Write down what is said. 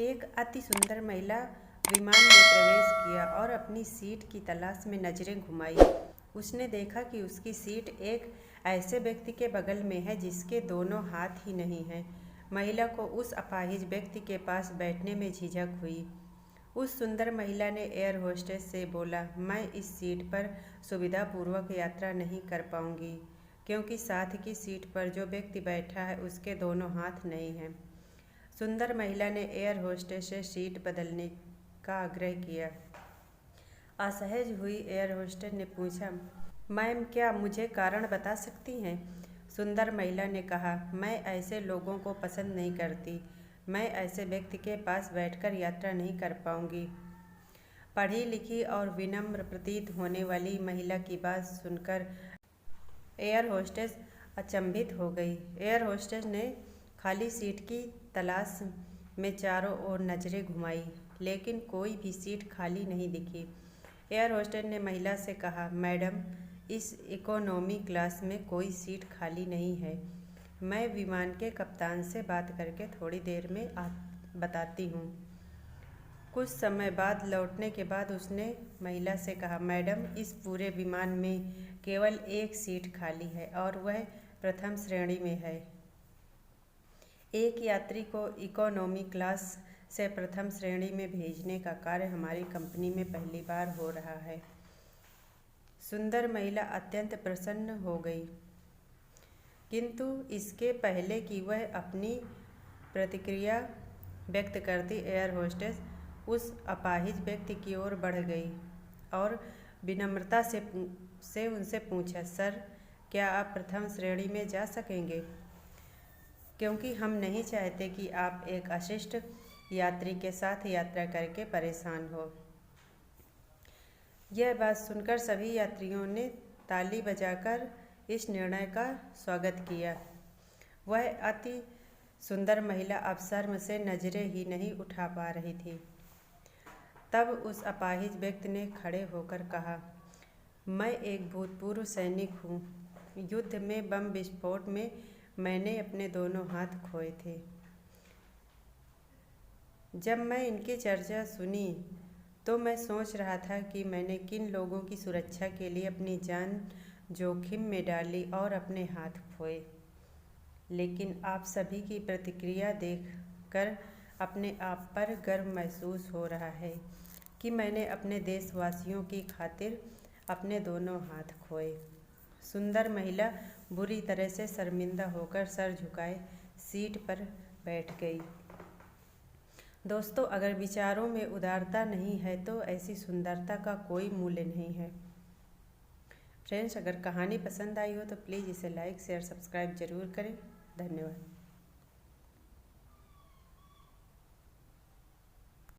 एक अति सुंदर महिला विमान में प्रवेश किया और अपनी सीट की तलाश में नजरें घुमाई। उसने देखा कि उसकी सीट एक ऐसे व्यक्ति के बगल में है जिसके दोनों हाथ ही नहीं हैं। महिला को उस अपाहिज व्यक्ति के पास बैठने में झिझक हुई। उस सुंदर महिला ने एयर होस्टेस से बोला, मैं इस सीट पर सुविधापूर्वक यात्रा नहीं कर पाऊंगी, क्योंकि साथ की सीट पर जो व्यक्ति बैठा है उसके दोनों हाथ नहीं हैं। सुंदर महिला ने एयर होस्टेस से सीट बदलने का आग्रह किया। असहज हुई एयर होस्टेस ने पूछा, मैम, क्या मुझे कारण बता सकती हैं? सुंदर महिला ने कहा, मैं ऐसे लोगों को पसंद नहीं करती। मैं ऐसे व्यक्ति के पास बैठकर यात्रा नहीं कर पाऊंगी। पढ़ी लिखी और विनम्र प्रतीत होने वाली महिला की बात सुनकर एयर होस्टेस अचंभित हो गई। एयर होस्टेस ने खाली सीट की तलाश में चारों ओर नजरें घुमाई, लेकिन कोई भी सीट खाली नहीं दिखी। एयर होस्टेस ने महिला से कहा, मैडम, इस इकोनॉमी क्लास में कोई सीट खाली नहीं है। मैं विमान के कप्तान से बात करके थोड़ी देर में बताती हूँ। कुछ समय बाद लौटने के बाद उसने महिला से कहा, मैडम, इस पूरे विमान में केवल एक सीट खाली है और वह प्रथम श्रेणी में है। एक यात्री को इकोनॉमी क्लास से प्रथम श्रेणी में भेजने का कार्य हमारी कंपनी में पहली बार हो रहा है। सुंदर महिला अत्यंत प्रसन्न हो गई, किंतु इसके पहले कि वह अपनी प्रतिक्रिया व्यक्त करती, एयर होस्टेस उस अपाहिज व्यक्ति की ओर बढ़ गई और विनम्रता से उनसे पूछा, सर, क्या आप प्रथम श्रेणी में जा सकेंगे? क्योंकि हम नहीं चाहते कि आप एक अशिष्ट यात्री के साथ यात्रा करके परेशान हो। यह बात सुनकर सभी यात्रियों ने ताली बजाकर इस निर्णय का स्वागत किया। वह अति सुंदर महिला अब शर्म से नजरें ही नहीं उठा पा रही थी। तब उस अपाहिज व्यक्ति ने खड़े होकर कहा, मैं एक भूतपूर्व सैनिक हूँ। युद्ध में बम विस्फोट में मैंने अपने दोनों हाथ खोए थे। जब मैं इनकी चर्चा सुनी तो मैं सोच रहा था कि मैंने किन लोगों की सुरक्षा के लिए अपनी जान जोखिम में डाली और अपने हाथ खोए। लेकिन आप सभी की प्रतिक्रिया देखकर अपने आप पर गर्व महसूस हो रहा है कि मैंने अपने देशवासियों की खातिर अपने दोनों हाथ खोए। सुंदर महिला बुरी तरह से शर्मिंदा होकर सर झुकाए सीट पर बैठ गई। दोस्तों, अगर विचारों में उदारता नहीं है तो ऐसी सुंदरता का कोई मूल्य नहीं है। फ्रेंड्स, अगर कहानी पसंद आई हो तो प्लीज़ इसे लाइक, शेयर, सब्सक्राइब जरूर करें। धन्यवाद।